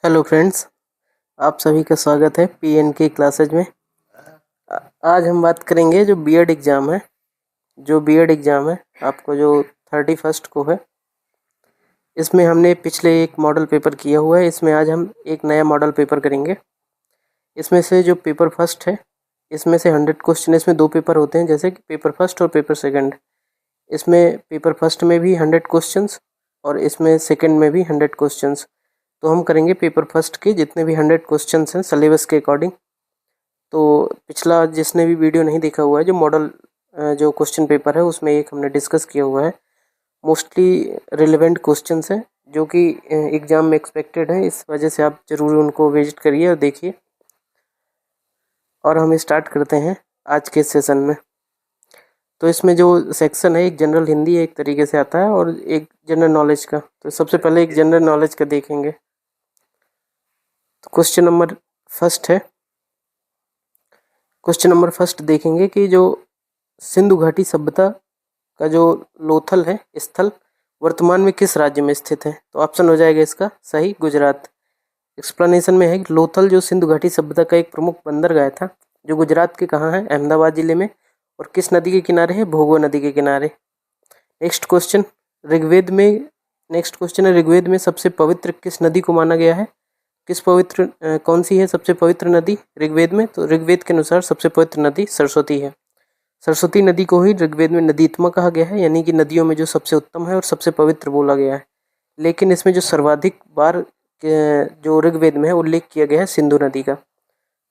Hello friends, आप सभी का स्वागत है पीएनके क्लासेज में। आज हम बात करेंगे जो बीएड एग्ज़ाम है। आपको जो 31 को है, इसमें हमने पिछले एक मॉडल पेपर किया हुआ है। इसमें आज हम एक नया मॉडल पेपर करेंगे। इसमें से जो पेपर फर्स्ट है, इसमें से 100 क्वेश्चन, इसमें दो पेपर होते हैं, जैसे कि पेपर फर्स्ट और पेपर सेकंड। इसमें पेपर फर्स्ट में भी 100 क्वेश्चंस और इसमें सेकंड में भी 100 क्वेश्चंस। तो हम करेंगे पेपर फर्स्ट के जितने भी 100 क्वेश्चंस हैं सिलेबस के अकॉर्डिंग। तो पिछला जिसने भी वीडियो नहीं देखा हुआ है, जो मॉडल जो क्वेश्चन पेपर है उसमें एक हमने डिस्कस किया हुआ है। मोस्टली रिलेवेंट क्वेश्चंस हैं जो कि एग्ज़ाम में एक्सपेक्टेड है। इस वजह से आप ज़रूर उनको विजिट करिए और देखिए। और हम स्टार्ट करते हैं आज के सेशन में। तो इसमें जो सेक्शन है, एक जनरल हिंदी एक तरीके से आता है और एक जनरल नॉलेज का। तो सबसे पहले एक जनरल नॉलेज का देखेंगे। तो क्वेश्चन नंबर फर्स्ट देखेंगे कि जो सिंधु घाटी सभ्यता का जो लोथल है स्थल वर्तमान में किस राज्य में स्थित है। तो ऑप्शन हो जाएगा इसका सही गुजरात। एक्सप्लेनेशन में है कि लोथल जो सिंधु घाटी सभ्यता का एक प्रमुख बंदरगाह था, जो गुजरात के कहाँ है, अहमदाबाद जिले में, और किस नदी के किनारे है, भोगो नदी के किनारे। नेक्स्ट क्वेश्चन है ऋग्वेद में सबसे पवित्र किस नदी को माना गया है। कौन सी है सबसे पवित्र नदी ऋग्वेद में। तो ऋग्वेद के अनुसार सबसे पवित्र नदी सरस्वती है। सरस्वती नदी को ही ऋग्वेद में नदीत्मा कहा गया है, यानी कि नदियों में जो सबसे उत्तम है और सबसे पवित्र बोला गया है। लेकिन इसमें जो सर्वाधिक बार जो ऋग्वेद में है उल्लेख किया गया है सिंधु नदी का।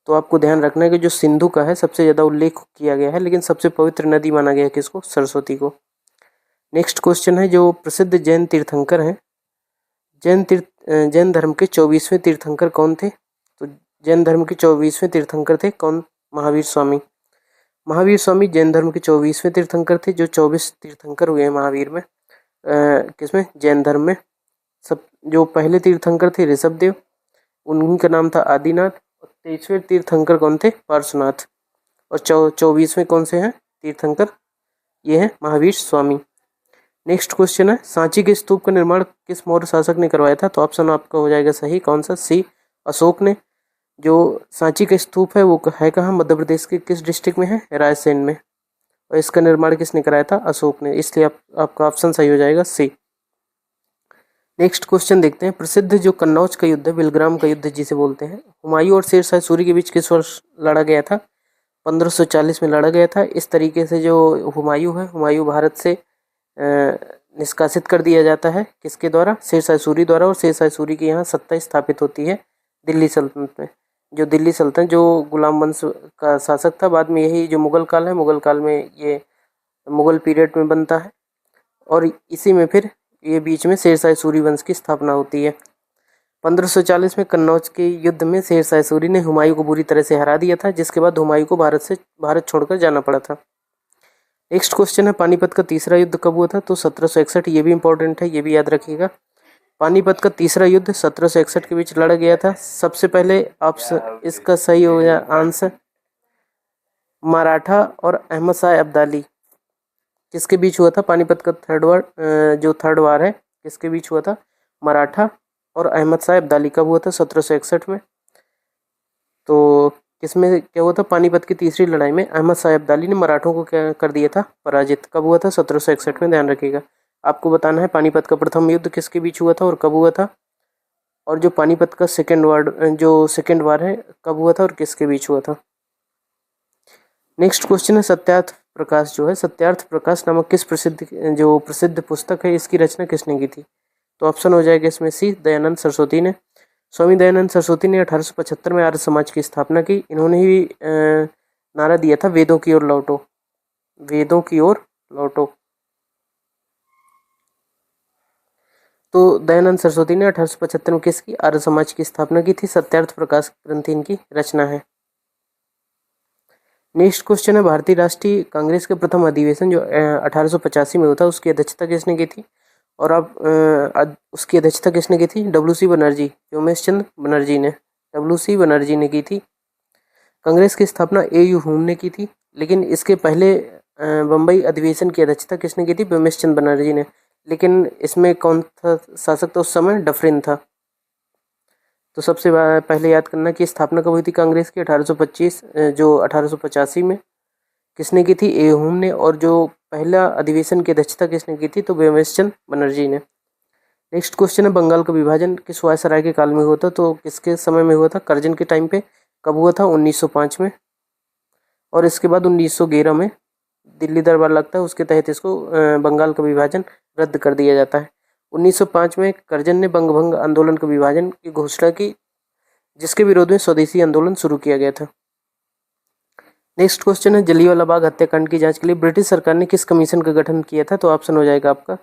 तो आपको ध्यान रखना है कि जो सिंधु का है सबसे ज़्यादा उल्लेख किया गया है, लेकिन सबसे पवित्र नदी माना गया है किसको, सरस्वती को। नेक्स्ट क्वेश्चन है जो प्रसिद्ध जैन तीर्थंकर हैं, जैन धर्म के 24वें तीर्थंकर कौन थे। तो जैन धर्म के 24वें तीर्थंकर थे कौन, महावीर स्वामी जैन धर्म के 24वें तीर्थंकर थे। जो 24 तीर्थंकर हुए हैं महावीर में, किसमें, जैन धर्म में। सब जो पहले तीर्थंकर थे ऋषभदेव, उन्हीं का नाम था आदिनाथ। और 23वें तीर्थंकर कौन थे, पार्श्वनाथ। और 24वें कौन से हैं तीर्थंकर, ये हैं महावीर स्वामी। नेक्स्ट क्वेश्चन है सांची के स्तूप का निर्माण किस मौर्य शासक ने करवाया था। तो ऑप्शन आपका हो जाएगा सही, कौन सा, सी, अशोक ने। जो सांची का स्तूप है वो है कहाँ, मध्य प्रदेश के किस डिस्ट्रिक्ट में है, रायसेन में। और इसका निर्माण किसने कराया था, अशोक ने, इसलिए आपका ऑप्शन सही हो जाएगा सी। नेक्स्ट क्वेश्चन देखते हैं। प्रसिद्ध जो कन्नौज का युद्ध है, बिलग्राम का युद्ध जिसे बोलते हैं, हुमायूं और शेरशाह सूरी के बीच किस वर्ष लड़ा गया था। 1540 में लड़ा गया था। इस तरीके से जो हुमायूं भारत से निष्कासित कर दिया जाता है किसके द्वारा, शेरशाह सूरी द्वारा। और शेरशाह सूरी की यहाँ सत्ता स्थापित होती है दिल्ली सल्तनत में। जो दिल्ली सल्तनत जो गुलाम वंश का शासक था, बाद में यही जो मुगल काल है, मुगल काल में ये मुगल पीरियड में बनता है। और इसी में फिर ये बीच में शेरशाह सूरी वंश की स्थापना होती है। 1540 में कन्नौज के युद्ध में शेरशाह सूरी ने हुमायूं को बुरी तरह से हरा दिया था, जिसके बाद हुमायूं को भारत छोड़कर जाना पड़ा था। नेक्स्ट क्वेश्चन है पानीपत का तीसरा युद्ध कब हुआ था। तो 1761। ये भी इंपॉर्टेंट है, ये भी याद रखिएगा। पानीपत का तीसरा युद्ध 1761 के बीच लड़ा गया था। सबसे पहले ऑप्शन इसका सही हो गया आंसर, मराठा और अहमद शाह अब्दाली किसके बीच हुआ था। पानीपत का थर्ड वार है किसके बीच हुआ था, मराठा और अहमद शाह अब्दाली। कब हुआ था, 1761 में। तो किसमें क्या हुआ था, पानीपत की तीसरी लड़ाई में अहमद शाह अब्दाली ने मराठों को क्या कर दिया था, पराजित। कब हुआ था, 1761 में। ध्यान रखिएगा, आपको बताना है पानीपत का प्रथम युद्ध किसके बीच हुआ था और कब हुआ था। और जो पानीपत का सेकेंड वार है कब हुआ था और किसके बीच हुआ था। नेक्स्ट क्वेश्चन है सत्यार्थ प्रकाश नामक किस प्रसिद्ध पुस्तक है, इसकी रचना किसने की थी। तो ऑप्शन हो जाएगा इसमें सी, दयानंद सरस्वती ने। स्वामी दयानंद सरस्वती ने 1875 में आर्य समाज की स्थापना की। इन्होंने ही नारा दिया था, वेदों की ओर लौटो। तो दयानंद सरस्वती ने 1875 में किसकी, आर्य समाज की स्थापना की थी। सत्यार्थ प्रकाश ग्रंथ इनकी रचना है। नेक्स्ट क्वेश्चन है भारतीय राष्ट्रीय कांग्रेस के प्रथम अधिवेशन जो 1885 में हुआ था, उसकी अध्यक्षता किसने की थी। और अब उसकी अध्यक्षता किसने की थी, WC बनर्जी, उमेश चंद्र बनर्जी ने, WC बनर्जी ने की थी। कांग्रेस की स्थापना AU हुम ने की थी, लेकिन इसके पहले बम्बई अधिवेशन की अध्यक्षता किसने की थी, उमेश चंद्र बनर्जी ने। लेकिन इसमें कौन था शासक, तो उस समय डफरिन था। तो सबसे पहले याद करना कि स्थापना कब हुई थी कांग्रेस की, 1825, जो 1885 में किसने की थी, ए हुम ने। और जो पहला अधिवेशन की अध्यक्षता किसने की थी, तो व्योमेश चंद्र बनर्जी ने। नेक्स्ट क्वेश्चन है बंगाल का विभाजन किस वायसराय के काल में हुआ था, तो किसके समय में हुआ था, करजन के टाइम पे। कब हुआ था, 1905 में। और इसके बाद 1911 में दिल्ली दरबार लगता है, उसके तहत इसको बंगाल का विभाजन रद्द कर दिया जाता है। 1905 में करजन ने बंगभंग आंदोलन के विभाजन की घोषणा की, जिसके विरोध में स्वदेशी आंदोलन शुरू किया गया था। नेक्स्ट क्वेश्चन है जलियांवाला बाग हत्याकांड की जांच के लिए ब्रिटिश सरकार ने किस कमीशन का गठन किया था, तो ऑप्शन हो जाएगा आपका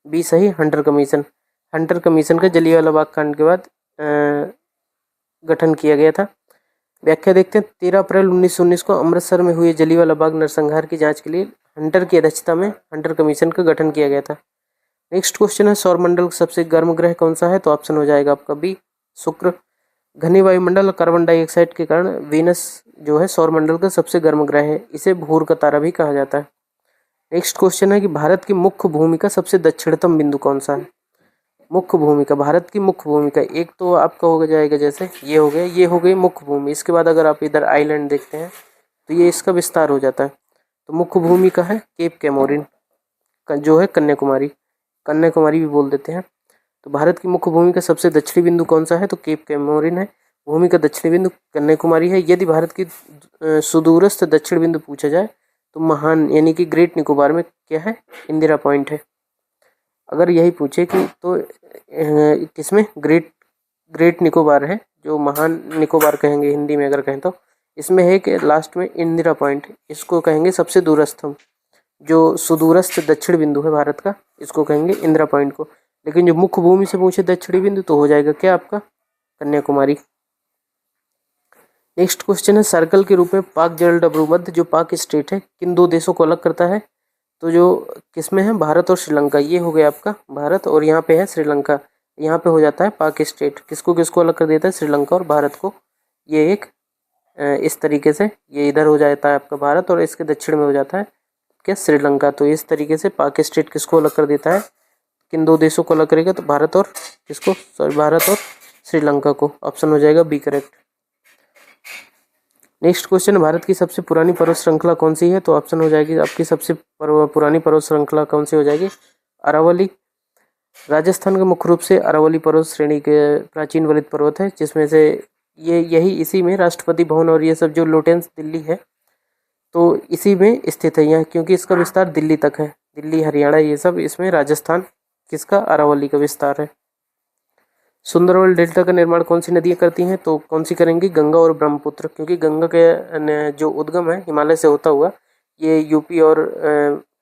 बी सही, हंटर कमीशन। हंटर कमीशन का जलियांवाला बाग कांड के बाद गठन किया गया था। व्याख्या देखते हैं। 13 अप्रैल 1919 को अमृतसर में हुए जलियांवाला बाग नरसंहार की जांच के लिए हंटर की अध्यक्षता में हंटर कमीशन का गठन किया गया था। नेक्स्ट क्वेश्चन है सौरमंडल का सबसे गर्म ग्रह कौन सा है, तो ऑप्शन हो जाएगा आपका बी शुक्र। घने वायुमंडल और कार्बन डाइऑक्साइड के कारण वीनस जो है सौरमंडल का सबसे गर्म ग्रह है, इसे भूर का तारा भी कहा जाता है। नेक्स्ट क्वेश्चन है कि भारत की मुख्य भूमि का सबसे दक्षिणतम बिंदु कौन सा है। मुख्य भूमिका, भारत की मुख्य भूमिका, एक तो आपका हो जाएगा जैसे ये हो गया, ये हो गई मुख्य भूमि। इसके बाद अगर आप इधर आइलैंड देखते हैं तो ये इसका विस्तार हो जाता है। तो मुख्य भूमिका है केप कैमोरिन जो है कन्याकुमारी, कन्याकुमारी भी बोल देते हैं। तो भारत की मुख्य भूमि का सबसे दक्षिणी बिंदु कौन सा है, तो केप कैमोरिन है। भूमि का दक्षिणी बिंदु कन्याकुमारी है। यदि भारत की सुदूरस्थ दक्षिण बिंदु पूछा जाए तो महान यानी कि ग्रेट निकोबार में क्या है, इंदिरा पॉइंट है। अगर यही पूछे कि तो किसमें ग्रेट निकोबार है, जो महान निकोबार कहेंगे हिंदी में अगर कहें तो, इसमें है कि लास्ट में इंदिरा पॉइंट, इसको कहेंगे सबसे दूरस्थम, जो सुदूरस्थ दक्षिण बिंदु है भारत का, इसको कहेंगे इंदिरा पॉइंट को। लेकिन जो मुख्य भूमि से पूछे दक्षिणी बिंदु तो हो जाएगा क्या आपका कन्याकुमारी। नेक्स्ट क्वेश्चन है सर्कल के रूप में पाक जल डब्रू मध्य जो पाक स्टेट है किन दो देशों को अलग करता है, तो जो किसमें है, भारत और श्रीलंका। ये हो गया आपका भारत और यहाँ पे है श्रीलंका, यहाँ पे हो जाता है पाक स्टेट। किसको किसको अलग कर देता है, श्रीलंका और भारत को। ये एक इस तरीके से ये इधर हो जाता है आपका भारत और इसके दक्षिण में हो जाता है क्या, श्रीलंका। तो इस तरीके से पाक स्टेट किसको अलग कर देता है, किन दो देशों को अलग करेगा, तो भारत और किसको, सॉरी भारत और श्रीलंका को। ऑप्शन हो जाएगा B correct. Next question, Bharat की सबसे पुरानी पर्वत श्रृंखला कौन सी है, तो ऑप्शन हो जाएगी आपकी सबसे पुरानी पर्वत श्रृंखला कौन सी हो जाएगी, अरावली। राजस्थान का मुख्य रूप से अरावली पर्वत श्रेणी के प्राचीन वलित पर्वत है, जिसमें से यही इसी में राष्ट्रपति भवन और ये सब जो लोटेंस दिल्ली है तो इसी में स्थित है यहाँ, क्योंकि इसका विस्तार दिल्ली तक है, दिल्ली हरियाणा ये सब इसमें राजस्थान किसका, अरावली का विस्तार है। सुंदरबन डेल्टा का निर्माण कौन सी नदियाँ करती हैं, तो कौन सी करेंगी, गंगा और ब्रह्मपुत्र, क्योंकि गंगा के जो उद्गम है हिमालय से होता हुआ ये यूपी और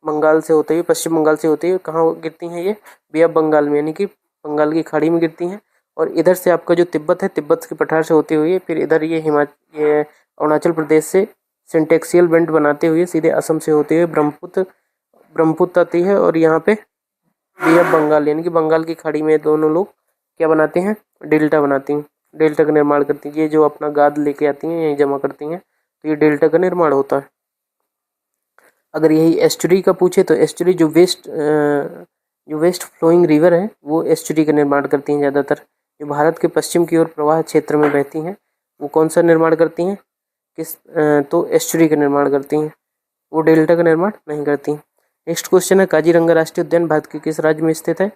बंगाल से होते हुए, पश्चिम बंगाल से होते हुए कहाँ गिरती हैं, ये बे ऑफ बंगाल में यानी कि बंगाल की खाड़ी में गिरती हैं। और इधर से आपका जो तिब्बत है, तिब्बत के पठार से होते हुए फिर इधर ये ये अरुणाचल प्रदेश से सिंटेक्सियल बेल्ट बनाते हुए सीधे असम से होते हुए ब्रह्मपुत्र आती है और यहाँ पे बे ऑफ बंगाल यानी कि बंगाल की खाड़ी में दोनों लोग क्या बनाते हैं, डेल्टा बनाती हैं, डेल्टा का निर्माण करती हैं। ये जो अपना गाद लेके आती हैं यहीं जमा करती हैं, तो ये डेल्टा का निर्माण होता है। अगर यही एस्चुरी का पूछे तो एस्चुरी जो वेस्ट फ्लोइंग रिवर है वो एस्चुरी का निर्माण करती हैं ज़्यादातर। जो भारत के पश्चिम की ओर प्रवाह क्षेत्र में बहती हैं वो कौन सा निर्माण करती हैं, तो एस्चुरी का निर्माण करती हैं, वो डेल्टा का निर्माण नहीं करती। नेक्स्ट क्वेश्चन है काजीरंगा राष्ट्रीय उद्यान भारत के किस राज्य में स्थित है,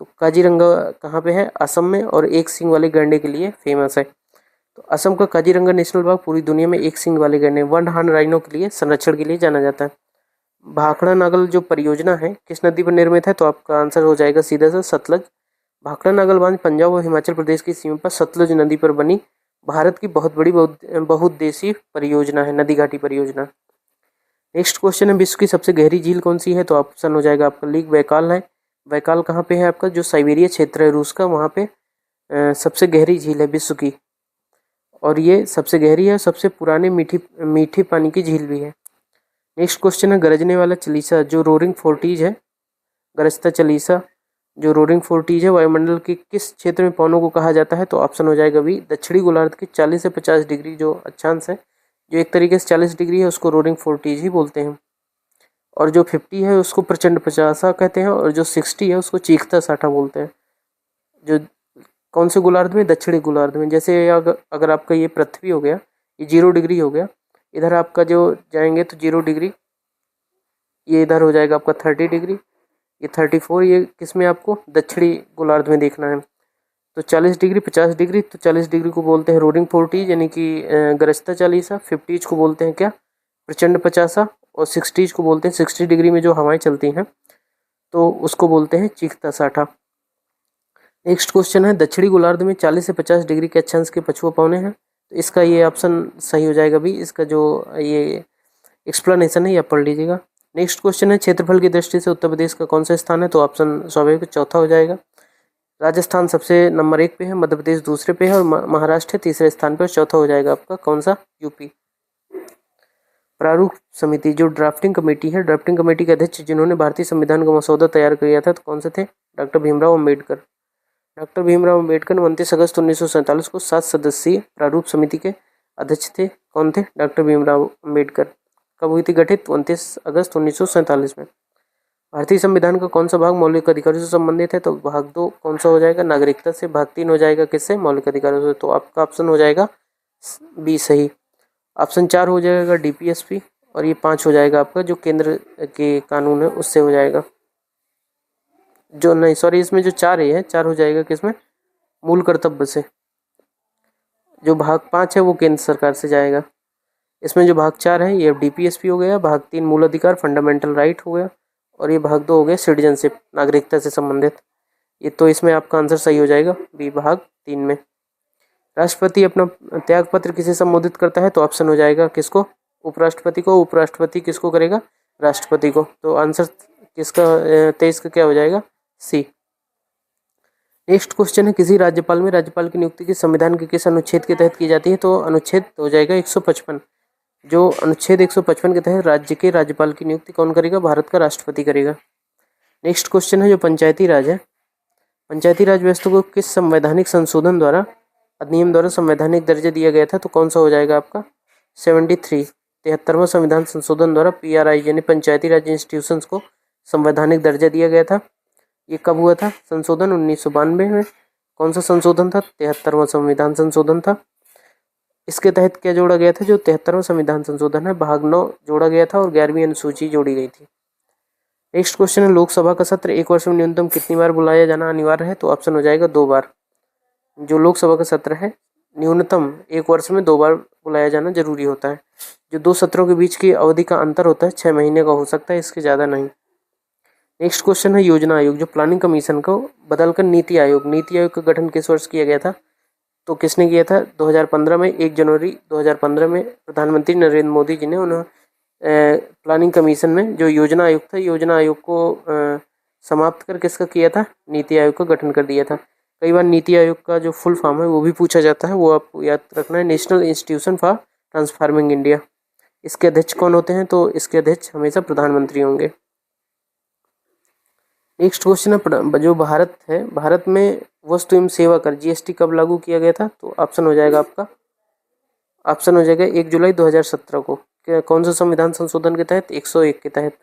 तो काजीरंगा कहाँ पे है, असम में, और एक सींग वाले गैंडे के लिए फेमस है। तो असम का काजीरंगा नेशनल पार्क पूरी दुनिया में एक सींग वाले गैंडे वन हॉर्न राइनो के लिए संरक्षण के लिए जाना जाता है। भाखड़ा नागल जो परियोजना है किस नदी पर निर्मित है, तो आपका आंसर हो जाएगा सीधा सा सतलज। भाखड़ा नागल बांध पंजाब और हिमाचल प्रदेश की सीमा पर सतलुज नदी पर बनी भारत की बहुत बड़ी बहुउद्देशीय परियोजना है, नदी घाटी परियोजना। नेक्स्ट क्वेश्चन है विश्व की सबसे गहरी झील कौन सी है, तो ऑप्शन हो जाएगा आपका लेक बैकाल है। बैकाल कहाँ पे है आपका, जो साइबेरिया क्षेत्र है रूस का, वहाँ पे सबसे गहरी झील है विश्व की, और ये सबसे गहरी है, सबसे पुराने मीठे पानी की झील भी है। नेक्स्ट क्वेश्चन है गरजने वाला चलीसा जो रोरिंग फोर्टीज है, गरजता चलीसा जो रोरिंग फोर्टीज है वायुमंडल के किस क्षेत्र में पवनों को कहा जाता है, तो ऑप्शन हो जाएगा भी दक्षिणी गोलार्ध की 40 से 50 डिग्री जो अक्षांश है, जो एक तरीके से 40 डिग्री है उसको रोरिंग फोर्टीज ही बोलते हैं, और जो 50 है उसको प्रचंड 50 कहते हैं, और जो 60 है उसको चीखता साठा बोलते हैं। जो कौन से गोलार्ध में? दक्षिणी गोलार्ध में। जैसे अगर आपका ये पृथ्वी हो गया, ये 0 डिग्री हो गया, इधर आपका जो जाएंगे तो 0 डिग्री, ये इधर हो जाएगा आपका 30 डिग्री, ये 34, ये किस में आपको दक्षिणी गोलार्ध में देखना है। तो 40 डिग्री, 50 डिग्री, तो 40 डिग्री को बोलते हैं रोरिंग 40 यानी कि गरजता 40, 50 को बोलते हैं क्या? प्रचंड 50, और 60 को बोलते हैं, 60 डिग्री में जो हवाएं चलती हैं तो उसको बोलते हैं चीखता 60। नेक्स्ट क्वेश्चन है, दक्षिणी गोलार्ध में 40 से 50 डिग्री के अक्षांश के पछुआ पौने हैं, तो इसका ये ऑप्शन सही हो जाएगा भी। इसका जो ये एक्सप्लेनेशन है ये आप पढ़ लीजिएगा। नेक्स्ट क्वेश्चन है, क्षेत्रफल की दृष्टि से उत्तर प्रदेश का कौन सा स्थान है? तो ऑप्शन स्वाभाविक चौथा हो जाएगा। राजस्थान सबसे नंबर 1 पे है, मध्य प्रदेश दूसरे पे है, और महाराष्ट्र तीसरे स्थान पर। चौथा हो जाएगा आपका कौन सा? यूपी। प्रारूप समिति जो ड्राफ्टिंग कमेटी है, ड्राफ्टिंग कमेटी के अध्यक्ष जिन्होंने भारतीय संविधान का मसौदा तैयार किया था तो कौन से थे? डॉक्टर भीमराव अम्बेडकर। डॉक्टर भीमराव अम्बेडकर 29 अगस्त 1947 को 7 सदस्यीय प्रारूप समिति के अध्यक्ष थे। कौन थे? डॉक्टर भीमराव अम्बेडकर। कब हुई थी गठित? 29 अगस्त 1947 में। भारतीय संविधान का कौन सा भाग मौलिक अधिकारों से संबंधित है? तो भाग 2 कौन सा हो जाएगा? नागरिकता से। भाग 3 हो जाएगा किससे? मौलिक अधिकारों से। तो आपका ऑप्शन हो जाएगा बी सही। ऑप्शन 4 हो जाएगा डीपीएसपी, और ये 5 हो जाएगा आपका जो केंद्र के कानून है उससे हो जाएगा। जो नहीं सॉरी, इसमें जो 4 है 4 हो जाएगा किसमें? मूल कर्तव्य से। जो भाग 5 है वो केंद्र सरकार से जाएगा। इसमें जो भाग 4 है ये डीपीएसपी हो गया, भाग 3 मूल अधिकार फंडामेंटल राइट हो गया, और ये भाग 2 हो गया सिटीजनशिप, नागरिकता से संबंधित। ये तो इसमें आपका आंसर सही हो जाएगा बी भाग 3 में। राष्ट्रपति अपना त्याग पत्र किसे संबोधित करता है? तो ऑप्शन हो जाएगा किसको? उपराष्ट्रपति को। उपराष्ट्रपति किसको करेगा? राष्ट्रपति को। तो आंसर किसका 23 का क्या हो जाएगा? सी। नेक्स्ट क्वेश्चन है, किसी राज्यपाल में राज्यपाल की नियुक्ति की संविधान के किस अनुच्छेद के तहत की जाती है? तो अनुच्छेद हो जाएगा 155। जो अनुच्छेद 155 के तहत राज्य के राज्यपाल की नियुक्ति कौन करेगा? भारत का राष्ट्रपति करेगा। नेक्स्ट क्वेश्चन है, जो पंचायती राज है, पंचायती राज व्यवस्था को किस संवैधानिक संशोधन द्वारा, अधिनियम द्वारा संवैधानिक दर्जा दिया गया था? तो कौन सा हो जाएगा आपका? 73वां संविधान संशोधन द्वारा पीआरआई यानी पंचायती राज इंस्टीट्यूशंस को संवैधानिक दर्जा दिया गया था। ये कब हुआ था संशोधन? 1992 में। कौन सा संशोधन था? 73वां संविधान संशोधन था। इसके तहत क्या जोड़ा गया था? जो 73वां संविधान संशोधन है, भाग 9 जोड़ा गया था और 11वीं अनुसूची जोड़ी गई थी। नेक्स्ट क्वेश्चन है, लोकसभा का सत्र एक वर्ष में न्यूनतम कितनी बार बुलाया जाना अनिवार्य है? तो ऑप्शन हो जाएगा 2 बार। जो लोकसभा का सत्र है न्यूनतम एक वर्ष में 2 बार बुलाया जाना जरूरी होता है। जो 2 सत्रों के बीच की अवधि का अंतर होता है 6 महीने का हो सकता है, इसके ज़्यादा नहीं। नेक्स्ट क्वेश्चन है, योजना आयोग जो प्लानिंग कमीशन को बदलकर नीति आयोग, नीति आयोग का गठन किस वर्ष किया गया था? तो किसने किया था? 2015 में। 1 जनवरी 2015 में प्रधानमंत्री नरेंद्र मोदी जी ने उन्हें प्लानिंग कमीशन में जो योजना आयोग था, योजना आयोग को समाप्त कर किसका किया था? नीति आयोग का गठन कर दिया था। कई बार नीति आयोग का जो फुल फॉर्म है वो भी पूछा जाता है, वो आपको याद रखना है, national institution for transforming India. इसके अध्यक्ष कौन होते हैं? तो इसके अध्यक्ष हमेशा प्रधानमंत्री होंगे। नेक्स्ट क्वेश्चन है, जो भारत है, भारत में वस्तु एवं सेवा कर जीएसटी कब लागू किया गया था? तो ऑप्शन हो जाएगा आपका, ऑप्शन हो जाएगा 1 जुलाई 2017 को। कौन सा संविधान संशोधन के तहत? 101 के तहत,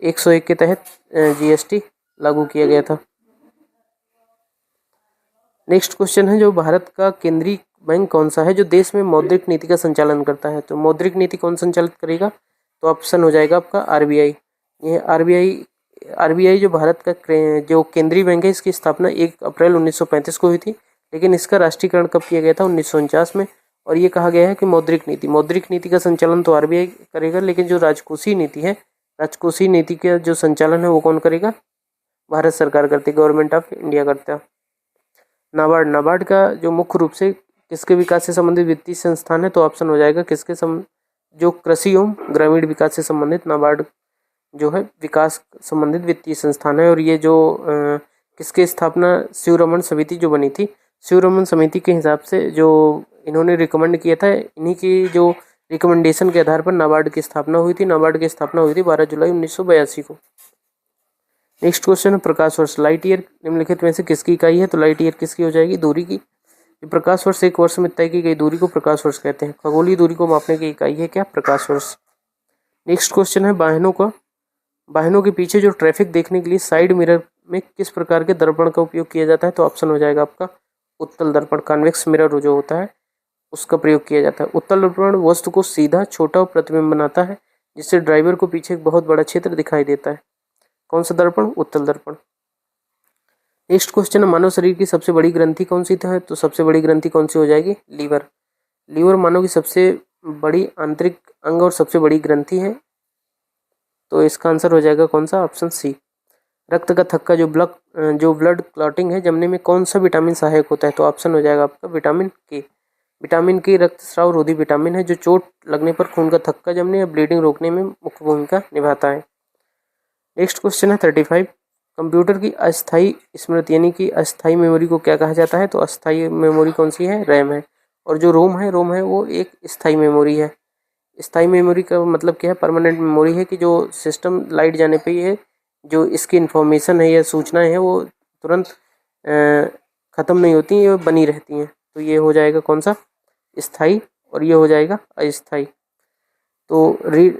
101 के तहत जीएसटी लागू किया गया था। नेक्स्ट क्वेश्चन है, जो भारत का केंद्रीय बैंक कौन सा है जो देश में मौद्रिक नीति का संचालन करता है? तो मौद्रिक नीति कौन संचालित करेगा? तो ऑप्शन हो जाएगा आपका आरबीआई। ये आरबीआई जो भारत का जो केंद्रीय बैंक है, इसकी स्थापना 1 अप्रैल 1935 को हुई थी, लेकिन इसका राष्ट्रीयकरण कब किया गया था? 1949 में। और ये कहा गया है कि मौद्रिक नीति का संचालन तो आरबीआई करेगा, लेकिन जो राजकोषीय नीति है, राजकोषीय नीति का जो संचालन है वो कौन करेगा? भारत सरकार करती, गवर्नमेंट ऑफ इंडिया करता है। नाबार्ड का जो मुख्य रूप से किसके विकास से संबंधित वित्तीय संस्थान है? तो ऑप्शन हो जाएगा किसके जो कृषि एवं ग्रामीण विकास से संबंधित नाबार्ड जो है विकास संबंधित वित्तीय संस्थान है। और ये जो किसके स्थापना शिवरमन समिति जो बनी थी, शिवरमन समिति के हिसाब से जो इन्होंने रिकमेंड किया था, इन्हीं की जो रिकमेंडेशन के आधार पर नाबार्ड की स्थापना हुई थी। नाबार्ड की स्थापना हुई थी 12 जुलाई 1982 को। नेक्स्ट क्वेश्चन है, प्रकाश वर्ष, लाइट ईयर निम्नलिखित में से किसकी इकाई है? तो लाइट ईयर किसकी हो जाएगी? दूरी की। प्रकाश वर्ष एक वर्ष में तय की गई दूरी को प्रकाश वर्ष कहते हैं। खगोलीय दूरी को मापने की इकाई है क्या? प्रकाश वर्ष। नेक्स्ट क्वेश्चन है, वाहनों के पीछे जो ट्रैफिक देखने के लिए साइड मिरर में किस प्रकार के दर्पण का उपयोग किया जाता है? तो ऑप्शन हो जाएगा आपका उत्तल दर्पण, कॉन्वेक्स मिरर जो होता है उसका प्रयोग किया जाता है। उत्तल दर्पण वस्तु को सीधा, छोटा और प्रतिबिंब बनाता है, जिससे ड्राइवर को पीछे एक बहुत बड़ा क्षेत्र दिखाई देता है। कौन सा दर्पण? उत्तल दर्पण। नेक्स्ट क्वेश्चन है, मानव शरीर की सबसे बड़ी ग्रंथि कौन सी है? तो सबसे बड़ी ग्रंथि कौन सी हो जाएगी? लीवर। लीवर मानव की सबसे बड़ी आंतरिक अंग और सबसे बड़ी ग्रंथि है, तो इसका आंसर हो जाएगा कौन सा? Option C. रक्त का थक्का जो ब्लड क्लॉटिंग है जमने में कौन सा विटामिन सहायक होता है? तो ऑप्शन हो जाएगा आपका विटामिन के। विटामिन के रक्तस्राव रोधी विटामिन है जो चोट लगने पर खून का थक्का जमने या ब्लीडिंग रोकने में मुख्य भूमिका निभाता है। नेक्स्ट क्वेश्चन है 35। कंप्यूटर की अस्थायी स्मृति यानी कि अस्थायी मेमोरी को क्या कहा जाता है? तो अस्थायी मेमोरी कौन सी है? रैम है। और जो रोम है वो एक स्थायी मेमोरी है। स्थायी मेमोरी का मतलब क्या है? परमानेंट मेमोरी है कि जो सिस्टम लाइट जाने पे ये जो इसकी इंफॉर्मेशन है या सूचनाएं हैं वो तुरंत ख़त्म नहीं होती, ये बनी रहती हैं। तो ये हो जाएगा कौन सा? स्थायी। और ये हो जाएगा अस्थायी। तो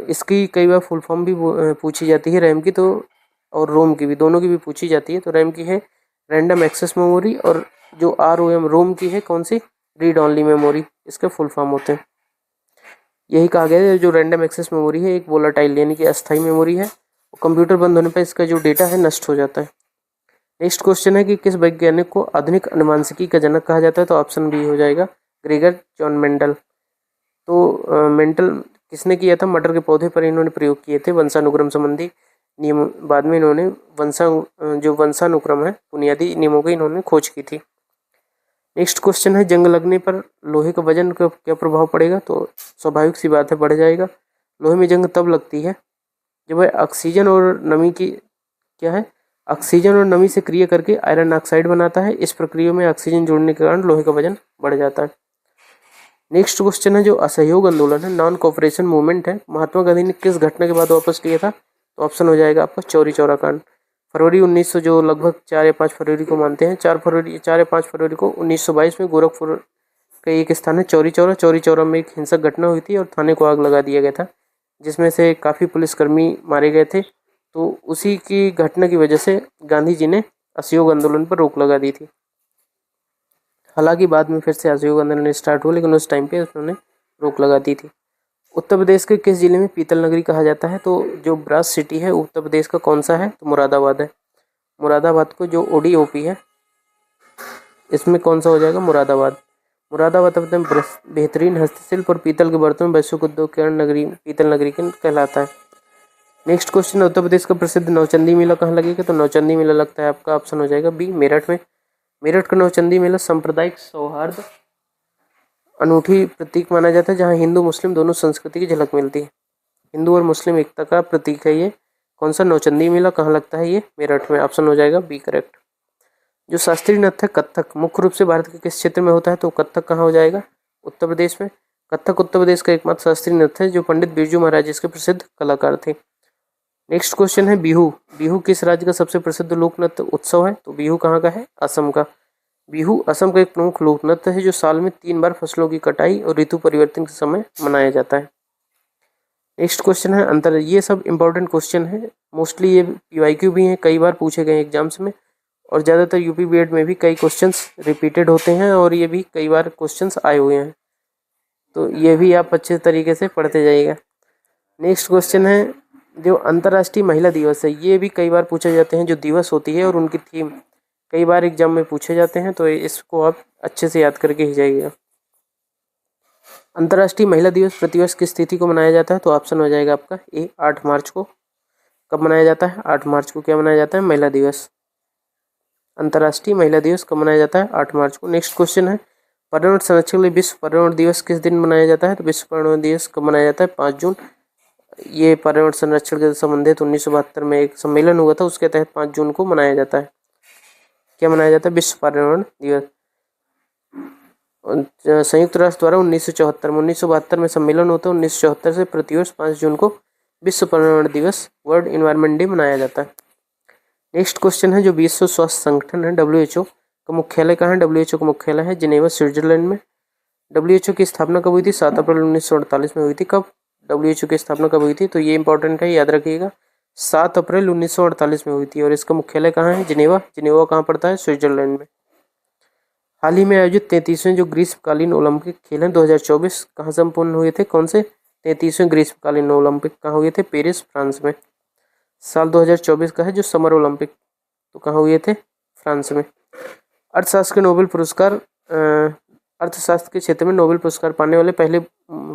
इसकी कई बार फुल फॉर्म भी पूछी जाती है रैम की, तो और रोम की भी, दोनों की भी पूछी जाती है। तो रैम की है रैंडम एक्सेस मेमोरी, और जो ROM रोम की है कौन सी? रीड ऑनली मेमोरी, इसके फुल फॉर्म होते हैं। यही कहा गया है जो रैंडम एक्सेस मेमोरी है एक वोलाटाइल यानी कि अस्थायी मेमोरी है। कंप्यूटर बंद होने पर इसका जो डेटा है नष्ट हो जाता है। नेक्स्ट क्वेश्चन है कि किस वैज्ञानिक को आधुनिक अनुवांशिकी का जनक कहा जाता है? तो ऑप्शन बी हो जाएगा ग्रेगर जॉन मेंडल। तो मेंडल किसने किया था? मटर के पौधे पर इन्होंने प्रयोग किए थे वंशानुक्रम संबंधी नियम। बाद में इन्होंने जो वंशानुक्रम है बुनियादी नियमों की इन्होंने खोज की थी। नेक्स्ट क्वेश्चन है, जंग लगने पर लोहे का वजन का क्या प्रभाव पड़ेगा? तो स्वाभाविक सी बात है, बढ़ जाएगा। लोहे में जंग तब लगती है जब वह ऑक्सीजन और नमी की क्या है? ऑक्सीजन और नमी से क्रिया करके आयरन ऑक्साइड बनाता है। इस प्रक्रिया में ऑक्सीजन जोड़ने के कारण लोहे का वजन बढ़ जाता है। नेक्स्ट क्वेश्चन है, जो असहयोग आंदोलन है, नॉन कोऑपरेशन मूवमेंट है, महात्मा गांधी ने किस घटना के बाद वापस लिया था? तो ऑप्शन हो जाएगा आपका चौरी चौरा कांड। फरवरी 1900 जो लगभग 4 या 5 फरवरी को मानते हैं, 4 या 5 फरवरी को 1922 में गोरखपुर का एक स्थान है चौरी चौरा। चौरी चौरा में एक हिंसक घटना हुई थी और थाने को आग लगा दिया गया था, जिसमें से काफ़ी पुलिसकर्मी मारे गए थे। तो उसी की घटना की वजह से गांधी जी ने असहयोग आंदोलन पर रोक लगा दी थी। हालांकि बाद में फिर से असहयोग आंदोलन स्टार्ट हुआ, लेकिन उस टाइम पे उन्होंने रोक लगा दी थी। उत्तर प्रदेश के किस जिले में पीतल नगरी कहा जाता है? तो जो ब्रास सिटी है उत्तर प्रदेश का कौन सा है? तो मुरादाबाद है। मुरादाबाद को जो ODOP है इसमें कौन सा हो जाएगा? मुरादाबाद। मुरादाबाद अपने बेहतरीन हस्तशिल्प और पीतल के बर्तन वैश्विक उद्योग के नगरी पीतल नगरी कहलाता है। नेक्स्ट क्वेश्चन, उत्तर प्रदेश का प्रसिद्ध नौचंदी मेला कहाँ लगेगा? तो नौचंदी मेला लगता है आपका ऑप्शन हो जाएगा बी, मेरठ में। मेरठ का नौचंदी मेला सांप्रदायिक सौहार्द अनूठी प्रतीक माना जाता है, जहाँ हिंदू मुस्लिम दोनों संस्कृति की झलक मिलती है। हिंदू और मुस्लिम एकता का प्रतीक है ये। कौन सा नौचंदी मेला कहाँ लगता है? ये मेरठ में। ऑप्शन हो जाएगा बी करेक्ट। जो शास्त्रीय नृत्य है कथक, मुख्य रूप से भारत के किस क्षेत्र में होता है? तो कथक कहाँ हो जाएगा? उत्तर प्रदेश में। कथक उत्तर प्रदेश का एकमात्र शास्त्रीय नृत्य है जो पंडित बिरजू महाराज इसके प्रसिद्ध कलाकार थे। नेक्स्ट क्वेश्चन है, बिहू। बिहू किस राज्य का सबसे प्रसिद्ध लोक नृत्य उत्सव है? तो बिहू कहाँ का है? असम का। बिहू असम का एक प्रमुख लोक नृत्य है जो साल में 3 बार फसलों की कटाई और ऋतु परिवर्तन के समय मनाया जाता है। नेक्स्ट क्वेश्चन है अंतर। ये सब इंपॉर्टेंट क्वेश्चन है, मोस्टली ये PYQ भी हैं, कई बार पूछे गए एग्जाम्स में, और ज़्यादातर UP BED में भी कई क्वेश्चंस रिपीटेड होते हैं और ये भी कई बार क्वेश्चंस आए हुए हैं, तो ये भी आप अच्छे तरीके से पढ़ते जाइएगा। नेक्स्ट क्वेश्चन है, जो अंतर्राष्ट्रीय महिला दिवस है, ये भी कई बार पूछे जाते हैं, जो दिवस होती है और उनकी थीम कई बार एग्जाम में पूछे जाते हैं, तो इसको आप अच्छे से याद करके ही जाइएगा। अंतर्राष्ट्रीय महिला दिवस प्रतिवर्ष किस तिथि को मनाया जाता है? तो ऑप्शन हो जाएगा आपका ए, 8 मार्च को। कब मनाया जाता है? 8 मार्च को। क्या मनाया जाता है? महिला दिवस। अंतर्राष्ट्रीय महिला दिवस कब मनाया जाता है? 8 मार्च को। नेक्स्ट क्वेश्चन है, पर्यावरण संरक्षण के लिए विश्व पर्यावरण दिवस किस दिन मनाया जाता है? तो विश्व पर्यावरण दिवस कब मनाया जाता है? 5 जून। ये पर्यावरण संरक्षण के संबंधित 1972 में एक सम्मेलन हुआ था, उसके तहत 5 जून को मनाया जाता है। क्या मनाया जाता है? विश्व पर्यावरण दिवस। संयुक्त राष्ट्र द्वारा 1974 में 1972 में सम्मेलन होता है, 1974 से प्रतिवर्ष 5 जून को विश्व पर्यावरण दिवस, वर्ल्ड एनवायरनमेंट डे मनाया जाता है। नेक्स्ट क्वेश्चन है, जो विश्व स्वास्थ्य संगठन है WHO का मुख्यालय कहाँ है? WHO का मुख्यालय है जिनेवा, स्विट्जरलैंड में। WHO की स्थापना कब हुई थी? 7 अप्रैल 1948 में हुई थी। कब WHO की स्थापना कब हुई थी? तो ये इंपॉर्टेंट है, याद रखिएगा, 7 अप्रैल 1948 में हुई थी। और इसका मुख्यालय कहाँ है? जिनेवा। जिनेवा कहाँ पड़ता है? स्विट्जरलैंड में। हाल ही में आयोजित 33वें जो ग्रीष्मकालीन ओलंपिक खेल हैं 2024 कहाँ संपन्न हुए थे? कौन से 33वें ग्रीष्मकालीन ओलंपिक कहाँ हुए थे? पेरिस, फ्रांस में। साल 2024 का है जो समर ओलंपिक, तो कहाँ हुए थे? फ्रांस में। अर्थशास्त्र के नोबेल पुरस्कार, अर्थशास्त्र के क्षेत्र में नोबेल पुरस्कार पाने वाले पहले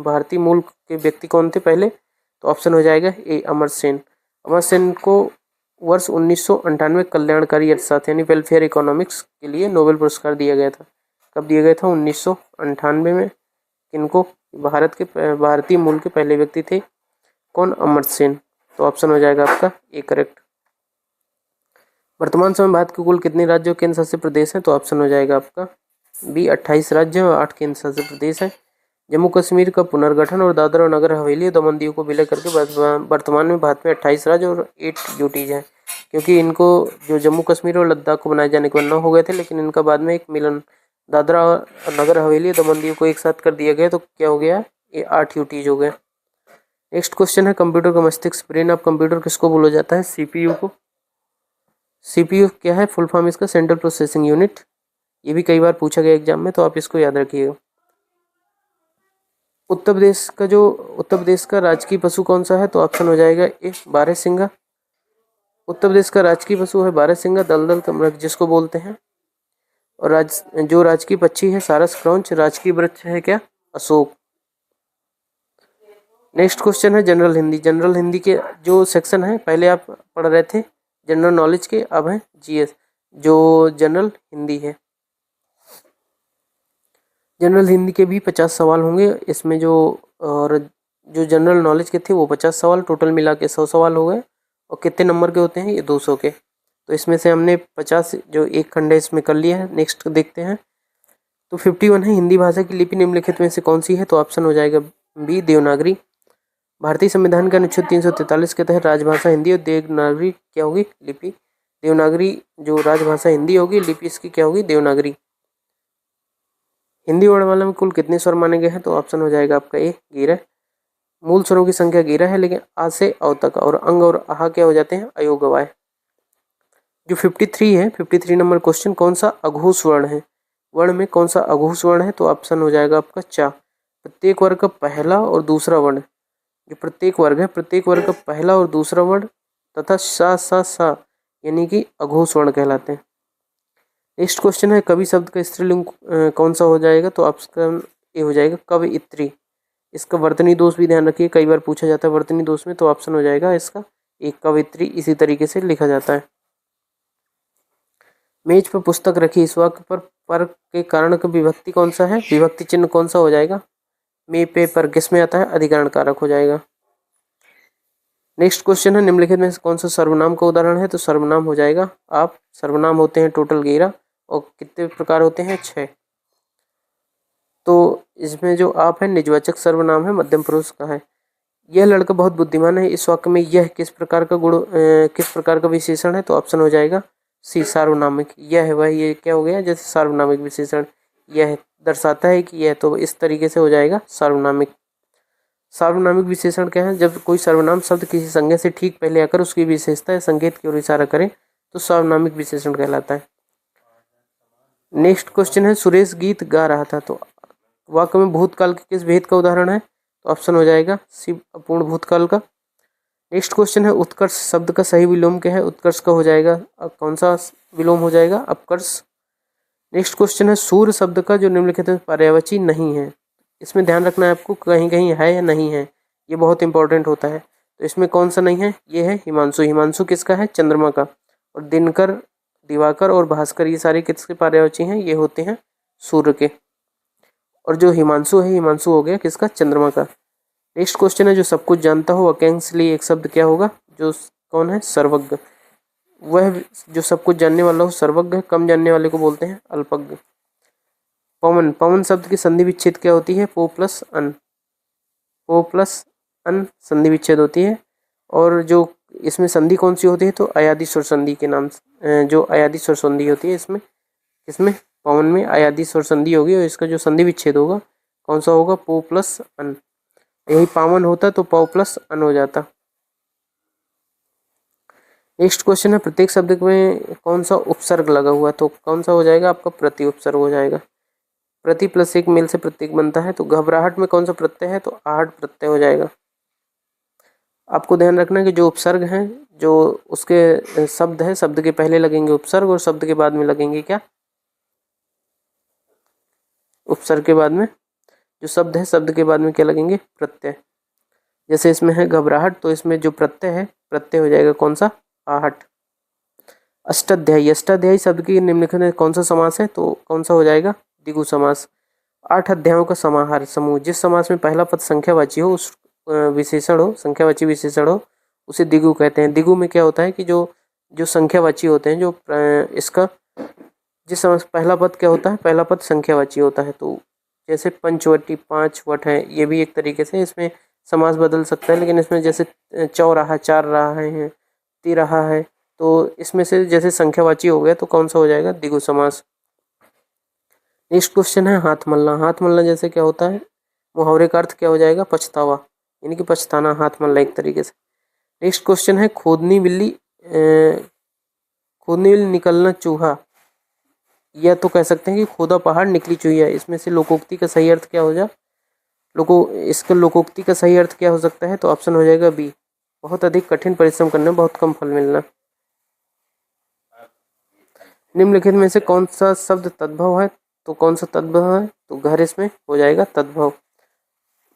भारतीय मूल के व्यक्ति कौन थे पहले? तो ऑप्शन हो जाएगा ए, अमर सेन। अमर सेन को वर्ष 1998 कल्याणकारी अर्थशास्त्र यानी वेलफेयर इकोनॉमिक्स के लिए नोबेल पुरस्कार दिया गया था। कब दिया गया था? 1998 में। किनको? भारतीय मूल के पहले व्यक्ति थे कौन? अमर सेन। तो ऑप्शन हो जाएगा आपका ए करेक्ट। वर्तमान समय भारत के कुल कितने राज्य और केंद्र शासित प्रदेश हैं? तो ऑप्शन हो जाएगा आपका बी 28 राज्य और 8 केंद्र शासित प्रदेश हैं। जम्मू कश्मीर का पुनर्गठन और दादरा और नगर हवेली और दमन दीव को विलय करके वर्तमान में भारत में 28 राज्य और 8 यूटीज हैं, क्योंकि इनको जो जम्मू कश्मीर और लद्दाख को बनाए जाने के बाद 9 हो गए थे, लेकिन इनका बाद में एक मिलन दादरा और नगर हवेली और दमन दीव को एक साथ कर दिया गया, तो क्या हो गया? ये 8 यूटीज हो गए। नेक्स्ट क्वेश्चन है कंप्यूटर का मस्तिष्क, ब्रेन ऑफ कंप्यूटर किसको बोला जाता है? सीपीयू को। सीपीयू क्या है? फुल फॉर्म इसका सेंट्रल प्रोसेसिंग यूनिट। ये भी कई बार पूछा गया एग्जाम में, तो आप इसको याद रखिएगा। उत्तर प्रदेश का राजकीय पशु कौन सा है? तो ऑप्शन हो जाएगा ए, बारहसिंगा। उत्तर प्रदेश का राजकीय पशु है बारहसिंगा, दलदल तमरक जिसको बोलते हैं। और जो राजकीय पक्षी है सारस क्रौंच। राजकीय वृक्ष है क्या? अशोक। नेक्स्ट क्वेश्चन है जनरल हिंदी। जनरल हिंदी के जो सेक्शन है, पहले आप पढ़ रहे थे जनरल नॉलेज के, अब है जीएस जो जनरल हिंदी है। जनरल हिंदी के भी 50 सवाल होंगे इसमें और जो जनरल नॉलेज के थे वो 50 सवाल, टोटल मिला के 100 सवाल हो गए। और कितने नंबर के होते हैं? ये 200 के। तो इसमें से हमने 50 जो एक खंड है इसमें कर लिया है। नेक्स्ट देखते हैं। तो 51 है हिंदी भाषा की लिपि निम्नलिखित में से कौन सी है? तो ऑप्शन हो जाएगा बी, देवनागरी। भारतीय संविधान के अनुच्छेद 343 के तहत राजभाषा हिंदी और देवनागरी क्या होगी? लिपि। देवनागरी जो राजभाषा हिंदी होगी, लिपि इसकी क्या होगी? देवनागरी। हिंदी वर्णमाला में कुल कितने स्वर माने गए हैं? तो ऑप्शन हो जाएगा आपका ए, 11। मूल स्वरों की संख्या 11 है, लेकिन आ से अव तक और अंग और आहा क्या हो जाते हैं? अयोगवाय। जो 53 है, 53 नंबर क्वेश्चन, कौन सा अघोष वर्ण है? वर्ण में कौन सा अघोष वर्ण है? तो ऑप्शन हो जाएगा आपका चा। प्रत्येक वर्ग का पहला और दूसरा वर्ण, जो प्रत्येक वर्ग है, प्रत्येक वर्ग का पहला और दूसरा वर्ण तथा सा यानी कि अघोष वर्ण कहलाते हैं। नेक्स्ट क्वेश्चन है कवि शब्द का स्त्रीलिंग कौन सा हो जाएगा? तो ऑप्शन ए हो जाएगा कवयित्री। इसका वर्तनी दोष भी ध्यान रखिए, कई बार पूछा जाता है वर्तनी दोष में, तो ऑप्शन हो जाएगा इसका एक, कवयित्री इसी तरीके से लिखा जाता है। मेज पर पुस्तक रखी, इस वाक्य पर के कारण का विभक्ति कौन सा है? विभक्ति चिन्ह कौन सा हो जाएगा? मे पे पर किस में आता है? अधिकरण कारक हो जाएगा। नेक्स्ट क्वेश्चन है निम्नलिखित में कौन सा सर्वनाम का उदाहरण है? तो सर्वनाम हो जाएगा आप। सर्वनाम होते हैं टोटल 11 और कितने प्रकार होते हैं? 6। तो इसमें जो आप है निजवाचक सर्वनाम है, मध्यम पुरुष का है। यह लड़का बहुत बुद्धिमान है, इस वाक्य में यह किस प्रकार का विशेषण है? तो ऑप्शन हो जाएगा सी, सार्वनामिक। यह है वह, ये क्या हो गया? जैसे सार्वनामिक विशेषण, यह दर्शाता है कि यह, तो इस तरीके से हो जाएगा सार्वनामिक। सार्वनामिक विशेषण क्या है? जब कोई सर्वनाम शब्द किसी संज्ञा से ठीक पहले आकर उसकी विशेषता या संकेत की ओर इशारा करे तो सार्वनामिक विशेषण कहलाता है। नेक्स्ट क्वेश्चन है सुरेश गीत गा रहा था, तो वाक्य में भूतकाल के किस भेद का उदाहरण है? तो ऑप्शन हो जाएगा सी, अपूर्ण भूतकाल का। नेक्स्ट क्वेश्चन है उत्कर्ष शब्द का सही विलोम क्या है? उत्कर्ष का हो जाएगा कौन सा विलोम हो जाएगा? अपकर्ष। नेक्स्ट क्वेश्चन है सूर्य शब्द का जो निम्नलिखित में पर्यायवाची नहीं है, इसमें ध्यान रखना है आपको, कहीं कहीं है या नहीं है, ये बहुत इंपॉर्टेंट होता है। तो इसमें कौन सा नहीं है? ये है हिमांशु। हिमांशु किसका है? चंद्रमा का। और दिनकर, दिवाकर और भास्कर ये सारे किसके पर्यायवाची हैं? ये होते हैं सूर्य के। और जो हिमांशु है, हिमांशु हो गया किसका? चंद्रमा का। नेक्स्ट क्वेश्चन है जो सब कुछ जानता हो वाक्यांश के लिए एक शब्द क्या होगा? जो कौन है? सर्वज्ञ। वह जो सब कुछ जानने वाला हो सर्वज्ञ, कम जानने वाले को बोलते हैं अल्पज्ञ। पवन, पवन शब्द की संधि विच्छेद क्या होती है? पो प्लस अन। पो प्लस अन संधि विच्छेद होती है। और जो इसमें संधि कौन सी होती है? तो अयादि स्वर संधि के नाम से, जो अयादि स्वर संधि होती है इसमें पवन में अयादि स्वर संधि होगी और इसका जो संधि विच्छेद होगा कौन सा होगा? पो प्लस अन। यही पावन होता तो पौ प्लस अन हो जाता। नेक्स्ट क्वेश्चन है प्रत्येक शब्द में कौन सा उपसर्ग लगा हुआ है, तो कौन सा हो जाएगा आपका प्रति उपसर्ग हो जाएगा। प्रति प्लस एक मेल से प्रत्येक बनता है, तो घबराहट में कौन सा प्रत्यय है, तो आहट प्रत्यय हो जाएगा। आपको ध्यान रखना है कि जो उपसर्ग हैं, जो उसके शब्द है, शब्द के पहले लगेंगे उपसर्ग और शब्द के बाद में लगेंगे क्या, उपसर्ग के बाद में जो शब्द है, शब्द के बाद में क्या लगेंगे, प्रत्यय। जैसे इसमें है घबराहट, तो इसमें जो प्रत्यय है, प्रत्यय हो जाएगा कौन सा, आहट। अष्टाध्यायी, अष्टाध्यायी शब्द की निम्नलिखित में कौन सा समास है, तो कौन सा हो जाएगा, द्विगु समास। 8 अध्यायों का समाहार समूह, जिस समास में पहला पद संख्यावाची हो, उस विशेषण हो, संख्यावाची विशेषण हो, उसे द्विगु कहते हैं। द्विगु में क्या होता है कि जो जो संख्यावाची होते हैं, जो इसका जिस समास पहला पद क्या होता है, पहला पद संख्यावाची होता है। तो जैसे पंचवटी, 5 वट है, ये भी एक तरीके से इसमें समास बदल सकता है, लेकिन इसमें जैसे चौराहा, 4 रहा है, तिराहा है, तो इसमें से जैसे संख्यावाची हो गया तो कौन सा हो जाएगा, द्विगु समास। नेक्स्ट क्वेश्चन है हाथ मलना। हाथ मलना जैसे क्या होता है, मुहावरे का अर्थ क्या हो जाएगा, पछतावा, यानी कि पछताना, हाथ मलना एक तरीके से। नेक्स्ट क्वेश्चन है खोदनी बिल्ली, खोदनी बिल्ली निकलना चूहा, या तो कह सकते हैं कि खोदा पहाड़ निकली चूहिया। इसमें से लोकोक्ति का सही अर्थ क्या हो जाए, इसका लोकोक्ति का सही अर्थ क्या हो सकता है, तो ऑप्शन हो जाएगा बी, बहुत अधिक कठिन परिश्रम करना, बहुत कम फल मिलना। निम्नलिखित में से कौन सा शब्द तद्भव है, तो कौन सा तद्भव है, तो घर इसमें हो जाएगा तद्भव।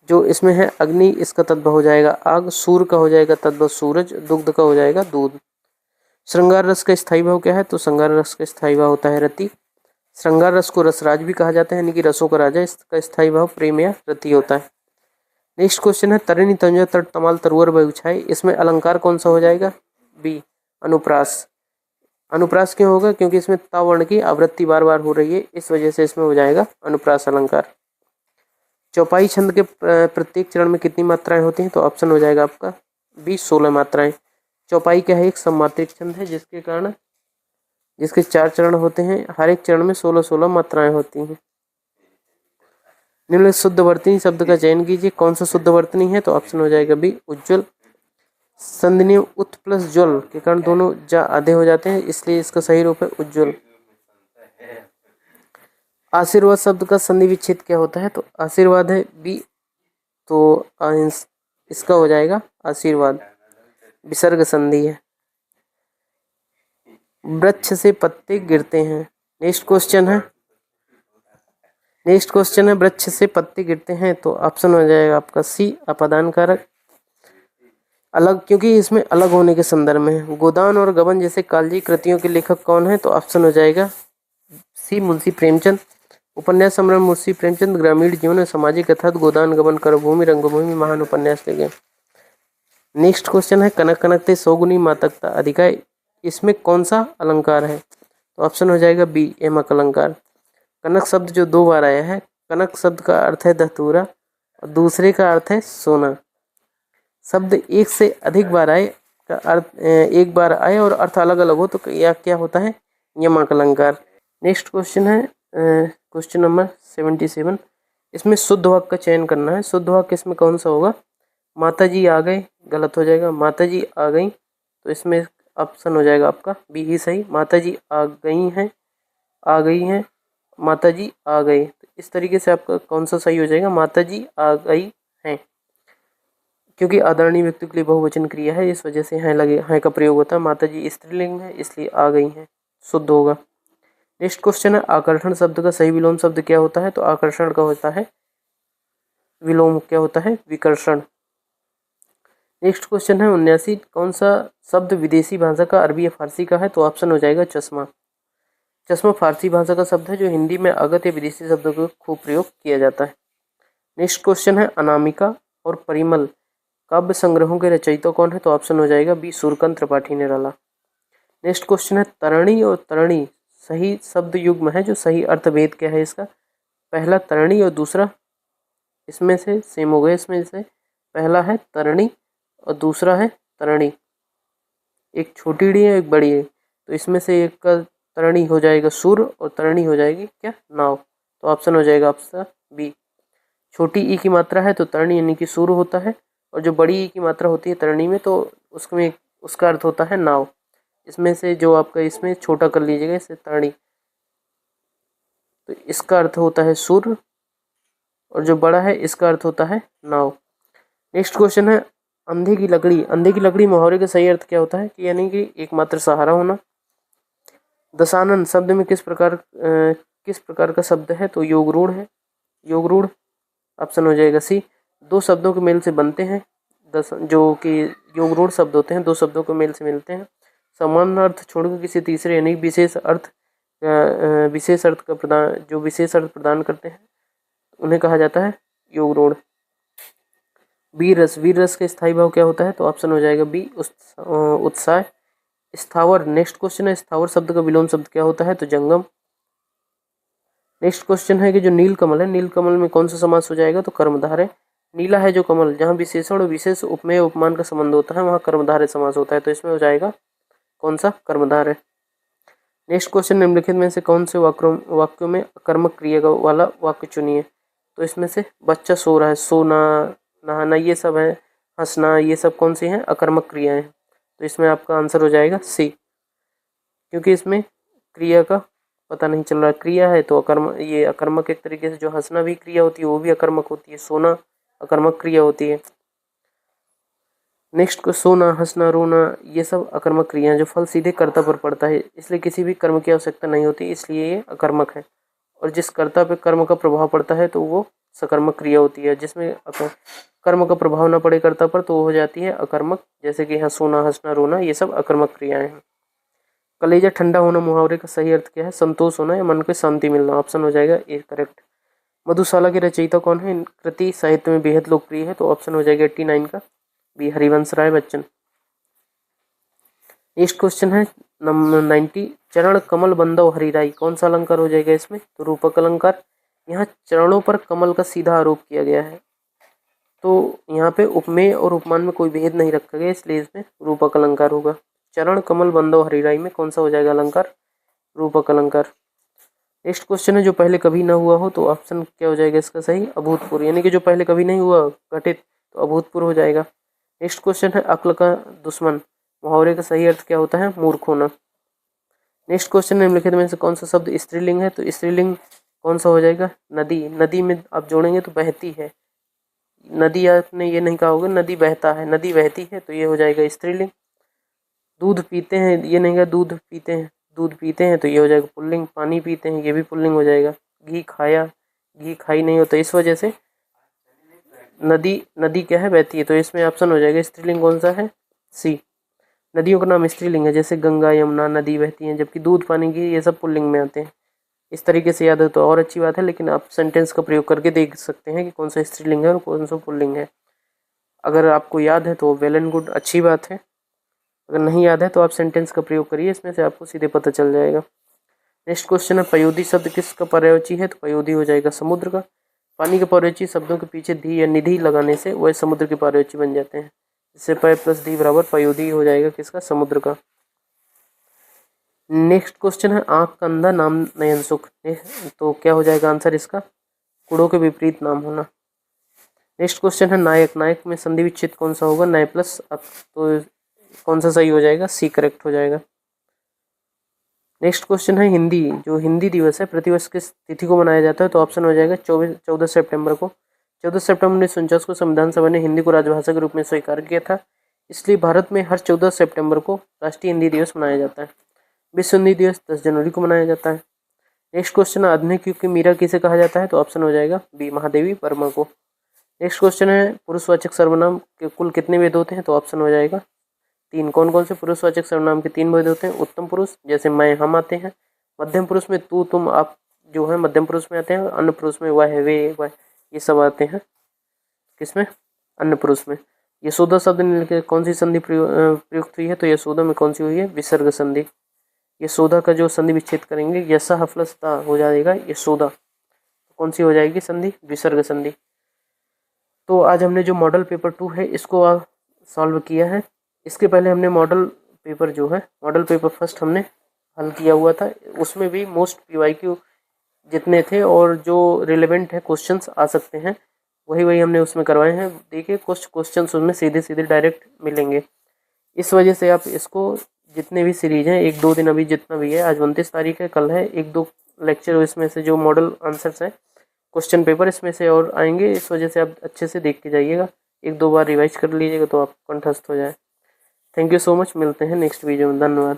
जो इसमें है अग्नि, इसका तद्भव हो जाएगा आग। सूर का हो जाएगा तद्भव सूरज। दुग्ध का हो जाएगा दूध। श्रृंगार रस का स्थायी भाव क्या है, तो श्रृंगार रस का स्थायी भाव होता है रति। श्रृंगार रस को रसराज भी कहा जाता है, यानी कि रसों का राजा। इसका स्थायी भाव प्रेम या रति होता है। नेक्स्ट क्वेश्चन है तरिणी तंजा तट तमाल तरुअर बहुछाई, इसमें अलंकार कौन सा हो जाएगा, बी, अनुप्रास। अनुप्रास क्यों होगा, क्योंकि इसमें ता वर्ण की आवृत्ति बार बार हो रही है, इस वजह से इसमें हो जाएगा अनुप्रास अलंकार। चौपाई छंद के प्रत्येक चरण में कितनी मात्राएं होती हैं, तो ऑप्शन हो जाएगा आपका बी, 16 मात्राएं। चौपाई क्या है, एक सममात्रिक छंद है, जिसके कारण जिसके 4 चरण होते हैं, हर एक चरण में 16-16 मात्राएं होती हैं। निम्नलिखित शुद्ध वर्तनी शब्द का चयन कीजिए, कौन सा शुद्ध वर्तनी है, तो ऑप्शन हो जाएगा बी, उज्ज्वल। संधिनी उत प्लस ज्वल के कारण दोनों जा आधे हो जाते हैं, इसलिए इसका सही रूप है उज्ज्वल। आशीर्वाद शब्द का संधि विच्छेद क्या होता है, तो आशीर्वाद है बी, तो इसका हो जाएगा आशीर्वाद, विसर्ग संधि है। वृक्ष से पत्ते गिरते हैं। नेक्स्ट क्वेश्चन है वृक्ष से पत्ते गिरते हैं, तो ऑप्शन हो जाएगा आपका सी, अपादान कारक। अलग, क्योंकि इसमें अलग होने के संदर्भ में। गोदान और गबन जैसे कालजी कृतियों के लेखक कौन है, तो ऑप्शन हो जाएगा सी, मुंशी प्रेमचंद। उपन्यास सम्राट मुंशी प्रेमचंद ग्रामीण जीवन और सामाजिक अर्थात गोदान गबन कर्मभूमि रंगभूमि महान उपन्यास लिखे। नेक्स्ट क्वेश्चन है कनक कनकते सौगुनी मातकता अधिकाय, इसमें कौन सा अलंकार है, तो ऑप्शन हो जाएगा बी, एमक अलंकार। कनक शब्द जो 2 बार आया है, कनक शब्द का अर्थ है धतूरा और दूसरे का अर्थ है सोना। शब्द एक से अधिक बार आए का अर्थ, एक बार आए और अर्थ अलग अलग हो तो यह क्या होता है, यमक अलंकार। नेक्स्ट क्वेश्चन है क्वेश्चन नंबर 77। इसमें शुद्ध वाक्य का चयन करना है। शुद्ध वाक्य इसमें कौन सा होगा, माता जी आ गए, गलत हो जाएगा। माता जी आ गई, तो इसमें ऑप्शन हो जाएगा आपका बी ही सही, माता जी आ गई हैं, आ गई हैं, माता जी आ गए। तो इस तरीके से आपका कौन सा सही हो जाएगा, माता जी आ गई हैं, क्योंकि आदरणीय व्यक्ति के लिए बहुवचन क्रिया है, इस वजह से हैं लगे, हैं का प्रयोग होता है। माता जी स्त्रीलिंग है, इसलिए आ गई हैं, शुद्ध होगा। नेक्स्ट क्वेश्चन है आकर्षण शब्द का सही विलोम शब्द क्या होता है, तो आकर्षण का होता है विलोम क्या होता है, विकर्षण। नेक्स्ट क्वेश्चन है 79। कौन सा शब्द विदेशी भाषा का अरबी या फारसी का है, तो ऑप्शन हो जाएगा चश्मा। चश्मा फारसी भाषा का शब्द है, जो हिंदी में आगत या विदेशी शब्दों का खूब प्रयोग किया जाता है। नेक्स्ट क्वेश्चन है अनामिका और परिमल काव्य संग्रहों के रचयिता कौन है, तो ऑप्शन हो जाएगा B, Suryakant Tripathi Nirala. Next question है तरणी और तरणी सही शब्द युग्म है, जो सही अर्थ भेद क्या है इसका, पहला तरणी और दूसरा इसमें से सेम हो गए, इसमें से पहला है तरणी और दूसरा है तरणी, एक छोटी ड़ी है एक बड़ी है, तो इसमें से एक का तरणी हो जाएगा सूर और तरणी हो जाएगी क्या, नाव। तो ऑप्शन हो जाएगा आपका बी। छोटी ई की मात्रा है तो तरणी यानी कि सूर होता है, और जो बड़ी ई की मात्रा होती है तरणी में तो उसमें उसका अर्थ होता है नाव। इसमें से जो आपका इसमें छोटा कर लीजिएगा इसे ताड़ी, तो इसका अर्थ होता है सूर्य, और जो बड़ा है इसका अर्थ होता है नाव। नेक्स्ट क्वेश्चन है अंधे की लकड़ी। अंधे की लकड़ी मुहावरे का सही अर्थ क्या होता है कि यानी कि एकमात्र सहारा होना। दशानन शब्द में किस प्रकार का शब्द है, तो योगरूढ़ है, योगरूढ़ ऑप्शन हो जाएगा सी। दो शब्दों के मेल से बनते हैं, जो कि योगरूढ़ शब्द होते हैं दो शब्दों के मेल से मिलते हैं। समान अर्थ छोड़कर किसी तीसरे यानी विशेष अर्थ का प्रदान, जो विशेष अर्थ प्रदान करते हैं उन्हें कहा जाता है योगरूढ़। वीर रस, वीर रस का स्थायी भाव क्या होता है, तो ऑप्शन हो जाएगा बी उत्साह। स्थावर, नेक्स्ट क्वेश्चन है स्थावर शब्द का विलोम शब्द क्या होता है, तो जंगम। नेक्स्ट क्वेश्चन है कि जो नील कमल है, नील कमल में कौन सा समास हो जाएगा, तो कर्मधारय। नीला है जो कमल, जहाँ विशेषण और विशेष उपमेय उपमान का संबंध होता है वहाँ कर्मधारय समास होता है, तो इसमें हो जाएगा कौन सा, कर्मधारय। नेक्स्ट क्वेश्चन निम्नलिखित में से कौन से वाक्यों में अकर्मक क्रिया वाला वाक्य चुनिए, तो इसमें से बच्चा सो रहा है, सोना, नहाना, ये सब है, हंसना, ये सब कौन सी हैं, अकर्मक क्रियाएं। तो इसमें आपका आंसर हो जाएगा सी, क्योंकि इसमें क्रिया का पता नहीं चल रहा, क्रिया है तो ये अकर्मक एक तरीके से, जो हंसना भी क्रिया होती है वो भी अकर्मक होती है, सोना अकर्मक क्रिया होती है। नेक्स्ट को सोना, हंसना, रोना, ये सब अकर्मक क्रियाएं जो फल सीधे कर्ता पर पड़ता है, इसलिए किसी भी कर्म की आवश्यकता नहीं होती, इसलिए ये अकर्मक है। और जिस कर्ता पे कर्म का प्रभाव पड़ता है तो वो सकर्मक क्रिया होती है, जिसमें कर्म का प्रभाव न पड़े कर्ता पर तो वो हो जाती है अकर्मक, जैसे कि सोना, हंसना, रोना, ये सब अकर्मक क्रियाएं हैं। कलेजा ठंडा होना मुहावरे का सही अर्थ क्या है, संतोष होना या मन को शांति मिलना, ऑप्शन हो जाएगा ए करेक्ट। मधुशाला के रचयिता कौन है, कृति साहित्य में बेहद लोकप्रिय है, तो ऑप्शन हो जाएगा 89 का B Harivansh Rai Bachchan. Next question है नंबर 90, चरण कमल बंदव हरिराई, कौन सा अलंकार हो जाएगा इसमें, तो रूपक अलंकार। यहाँ चरणों पर कमल का सीधा आरोप किया गया है, तो यहाँ पे उपमेय और उपमान में कोई भेद नहीं रखा गया, इसलिए इसमें रूपक अलंकार होगा। चरण कमल बंदव हरिराई में कौन सा हो जाएगा अलंकार, रूपक अलंकार। नेक्स्ट क्वेश्चन है जो पहले कभी ना हुआ हो, तो ऑप्शन क्या हो जाएगा इसका सही, अभूतपूर्व, यानी कि जो पहले कभी नहीं हुआ घटित, तो अभूतपूर्व हो जाएगा। नेक्स्ट क्वेश्चन है अक्ल का दुश्मन, मुहावरे का सही अर्थ क्या होता है, मूर्ख होना। नेक्स्ट क्वेश्चन निम्नलिखित में से कौन सा शब्द स्त्रीलिंग है, तो स्त्रीलिंग कौन सा हो जाएगा, नदी। नदी में आप जोड़ेंगे तो बहती है, नदी आपने ये नहीं कहा होगा नदी बहता है, नदी बहती है, तो ये हो जाएगा स्त्रीलिंग। दूध पीते हैं, ये नहीं कहा दूध पीते हैं, दूध पीते हैं, तो ये हो जाएगा पुल्लिंग। पानी पीते हैं, ये भी पुल्लिंग हो जाएगा। घी खाया, घी खाई नहीं होता, इस वजह से नदी, नदी क्या है, बहती है, तो इसमें ऑप्शन हो जाएगा स्त्रीलिंग कौन सा है, सी। नदियों का नाम स्त्रीलिंग है, जैसे गंगा, यमुना, नदी बहती हैं, जबकि दूध, पानी की ये सब पुल्लिंग में आते हैं। इस तरीके से याद है तो और अच्छी बात है, लेकिन आप सेंटेंस का प्रयोग करके देख सकते हैं कि कौन सा स्त्रीलिंग है और कौन सा पुल्लिंग है। अगर आपको याद है तो वेल एंड गुड, अच्छी बात है। अगर नहीं याद है तो आप सेंटेंस का प्रयोग करिए, इसमें से आपको सीधे पता चल जाएगा। नेक्स्ट क्वेश्चन है पयोधी शब्द किसका पर्यायवाची है, तो पयोधी हो जाएगा समुद्र का। पानी के पर्यायवाची शब्दों के पीछे धी या निधि लगाने से वह समुद्र के पर्यायवाची बन जाते हैं, इससे प प्लस धी बराबर पयोधी हो जाएगा किसका, समुद्र का। नेक्स्ट क्वेश्चन है आंख का अंधा नाम नयन सुख, तो क्या हो जाएगा आंसर इसका, कुड़ों के विपरीत नाम होना। नेक्स्ट क्वेश्चन है नायक, नायक में संधि विच्छेद कौन सा होगा, नय प्लस अक, तो कौन सा सही हो जाएगा, सी करेक्ट हो जाएगा। नेक्स्ट क्वेश्चन है हिंदी, जो हिंदी दिवस है प्रतिवर्ष किस तिथि को मनाया जाता है, तो ऑप्शन हो जाएगा 14 सितंबर को। 14 सितंबर 1949 को संविधान सभा ने हिंदी को राजभाषा के रूप में स्वीकार किया था, इसलिए भारत में हर 14 सितंबर को राष्ट्रीय हिंदी दिवस मनाया जाता है। विश्व हिंदी दिवस 10 जनवरी को मनाया जाता है। नेक्स्ट क्वेश्चन है आधुनिक युग की मीरा किसे कहा जाता है, तो ऑप्शन हो जाएगा बी महादेवी वर्मा को। नेक्स्ट क्वेश्चन है पुरुषवाचक सर्वनाम के कुल कितने भेद होते हैं, तो ऑप्शन हो जाएगा 3। कौन कौन से पुरुषवाचक सर्वनाम के 3 भेद होते हैं, उत्तम पुरुष जैसे मैं, हम आते हैं, मध्यम पुरुष में तू, तुम, आप जो है मध्यम पुरुष में आते हैं, अन्य पुरुष में वह, वे, वह, ये सब आते हैं किसमें, अन्य पुरुष में। यशोदा शब्द में कौन सी संधि प्रयुक्त हुई है, तो यशोदा में कौन सी हुई है, विसर्ग संधि। यशोदा का जो संधि विच्छेद करेंगे यशा हफ्लसता हो जाएगा यशोदा, कौन सी हो जाएगी संधि, विसर्ग संधि। तो आज हमने जो मॉडल पेपर 2 है इसको सॉल्व किया है। इसके पहले हमने मॉडल पेपर जो है, मॉडल पेपर फर्स्ट हमने हल किया हुआ था, उसमें भी मोस्ट PYQ जितने थे और जो रिलेवेंट है क्वेश्चंस आ सकते हैं वही हमने उसमें करवाए हैं। देखिए कुछ क्वेश्चंस उसमें सीधे सीधे डायरेक्ट मिलेंगे, इस वजह से आप इसको जितने भी सीरीज हैं, 1-2 दिन अभी जितना भी है, आज 29 तारीख है, कल है, 1-2 लेक्चर इसमें से जो मॉडल आंसर्स हैं, क्वेश्चन पेपर इसमें से और आएंगे, इस वजह से आप अच्छे से देख के जाइएगा, 1-2 बार रिवाइज कर लीजिएगा तो आप कंठस्थ हो जाए। थैंक यू सो मच, मिलते हैं नेक्स्ट वीडियो में, धन्यवाद।